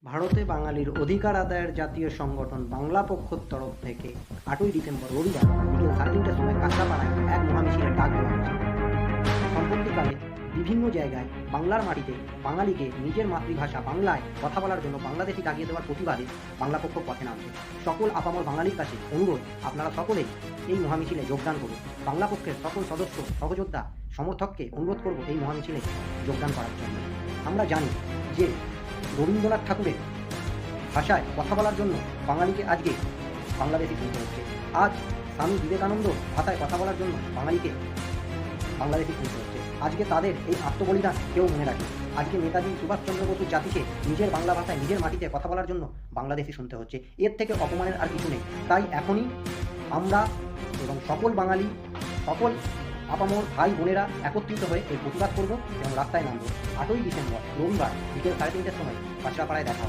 ভারতে বাঙালির অধিকার আদায়ের জাতীয় সংগঠন বাংলা পক্ষর তরফ থেকে ৮ই ডিসেম্বর রবিবার বিকেল ৩:৩০টার সময় কাঁচরাপাড়ায় এক মহামিছিলের ডাক দেওয়া হয়েছে। সম্প্রতিকালে বিভিন্ন জায়গায় বাংলার মাটিতে বাঙালিকে নিজের মাতৃভাষা বাংলায় কথা বলার জন্য বাংলাদেশি দাগিয়ে দেওয়ার প্রতিবাদে বাংলা পক্ষ পথে নামছে। সকল আপামর বাঙালির কাছে অনুরোধ, আপনারা সকলেই এই মহামিছিলে যোগদান করুন। বাংলা পক্ষের সকল সদস্য, সহযোদ্ধা, সমর্থককে অনুরোধ করব এই মহামিছিলে যোগদান করার জন্য। আমরা জানি যে রবীন্দ্রনাথ ঠাকুরের ভাষায় কথা বলার জন্য বাঙালিকে আজকে বাংলাদেশি শুনতে হচ্ছে। আজ স্বামী বিবেকানন্দ ভাষায় কথা বলার জন্য বাঙালিকে বাংলাদেশি শুনতে হচ্ছে। আজকে তাদের এই আত্মবলিদান কেউ মনে রাখে। আজকে নেতাজি সুভাষচন্দ্র বসুর জাতিকে নিজের বাংলা ভাষায় নিজের মাটিতে কথা বলার জন্য বাংলাদেশি শুনতে হচ্ছে। এর থেকে অপমানের আর কিছু নেই। তাই এখনই আমরা এবং সকল বাঙালি, সকল আপামর ভাই বোনেরা একত্রিত হয়ে এই প্রতিবাদ করব এবং রাস্তায় নামব। ৮ই ডিসেম্বর রবিবার বিকেল ৩:৩০টার সময় কাঁচরাপাড়ায় দেখা হবে।